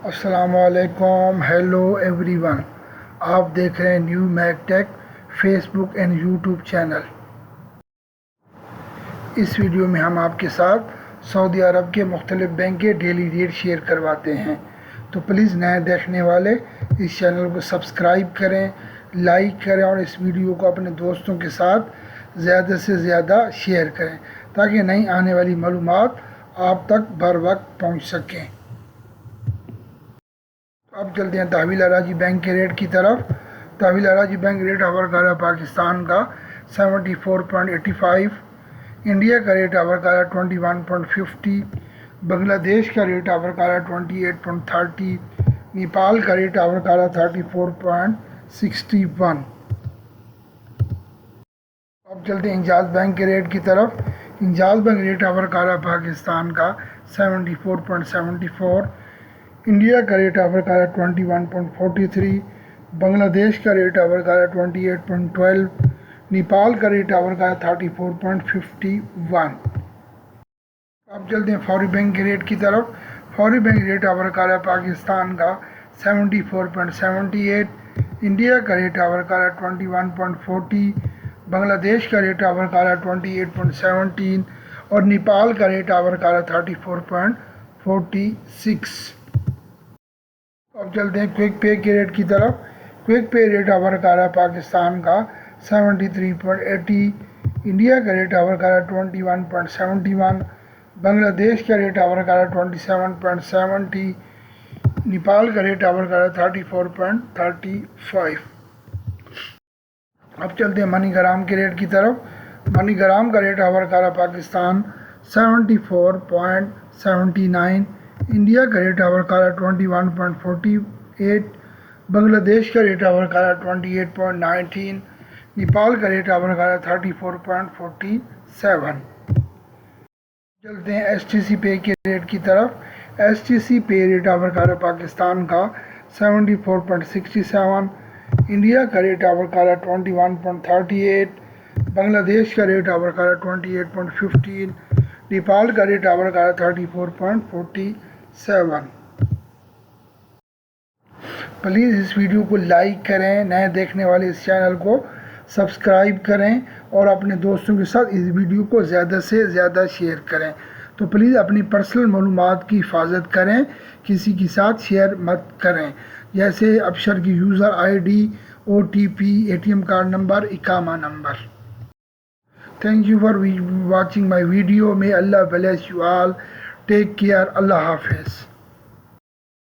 السلام علیکم، hello every one. آپ دیکھ رہے ہیں new Mac tech Facebook and YouTube channel. اس ویڈیو میں ہم آپ کے ساتھ سعودی عرب کے مختلف بینک کے ڈیلی ریٹ شیئر کرواتے ہیں، تو پلیز نئے دیکھنے والے اس چینل کو سبسکرائب کریں، لائک کریں اور اس ویڈیو کو اپنے دوستوں کے ساتھ زیادہ سے زیادہ شیئر کریں تاکہ نئی آنے والی معلومات آپ تک بر وقت پہنچ سکیں۔ اب چلتے ہیں تحویل اراضی بینک کے ریٹ کی طرف۔ تحویل اراضی بینک ریٹ آفر کر رہا ہے پاکستان کا 74.85، انڈیا کا ریٹ آفر کر رہا ہے 21.50، بنگلہ دیش کا ریٹ آفر کر رہا ہے 28.30، نیپال کا ریٹ آفر کر رہا ہے 34.61۔ اب چلتے ہیں انجاز بینک کے ریٹ کی طرف۔ انجاز بینک ریٹ آفر کر رہا ہے پاکستان کا 74.74، انڈیا کا ریٹ آفر کر رہا ہے 21.43، بنگلہ دیش کا ریٹ آفر کر رہا ہے 28.12، نیپال کا ریٹ آفر کر رہا ہے 34.51۔ اب چلتے ہیں فوری بینک کے ریٹ کی طرف۔ فوری بینک ریٹ آفر کر رہا ہے پاکستان کا 74.78، انڈیا کا ریٹ آفر کر رہا ہے 21.40، بنگلہ دیش کا ریٹ آفر کر رہا ہے 28.17 اور نیپال کا ریٹ آفر کر رہا ہے 34.46۔ اب چلتے ہیں کوئک پے کے ریٹ کی طرف۔ کوئک پے ریٹ آفر کر رہا ہے پاکستان کا 73.80، انڈیا کا ریٹ آفر کر رہا ہے 21.71، بنگلہ دیش کا ریٹ آفر کر رہا ہے 27.70، نیپال کا ریٹ آفر کر رہا ہے 34.35۔ اب چلتے ہیں منی گرام کے ریٹ کی طرف۔ منی گرام کا ریٹ آفر کر رہا ہے پاکستان 74.79، انڈیا کا ریٹ آفر کر رہا ہے 21.48، بنگلہ دیش کا ریٹ آفر کر رہا ہے 28.19، نیپال کا ریٹ آفر کر رہا ہے 34.47۔ چلتے ہیں ایس ٹی سی پے کے ریٹ کی طرف۔ ایس ٹی سی پے ریٹ آفر کر رہا ہے پاکستان کا 74.67، انڈیا کا ریٹ آفر کر رہا ہے 21.38، بنگلہ دیش کا ریٹ آفر کر رہا ہے 28.15، نیپال کا ریٹ آفر کر رہا ہے 34.47۔ پلیز اس ویڈیو کو لائک کریں، نئے دیکھنے والے اس چینل کو سبسکرائب کریں اور اپنے دوستوں کے ساتھ اس ویڈیو کو زیادہ سے زیادہ شیئر کریں۔ تو پلیز اپنی پرسنل معلومات کی حفاظت کریں، کسی کے ساتھ شیئر مت کریں، جیسے ابشر کی user I D, O T P, A T M card number, اقامہ number. Thank you for watching my video. may Allah bless you all. Take care. اللہ حافظ۔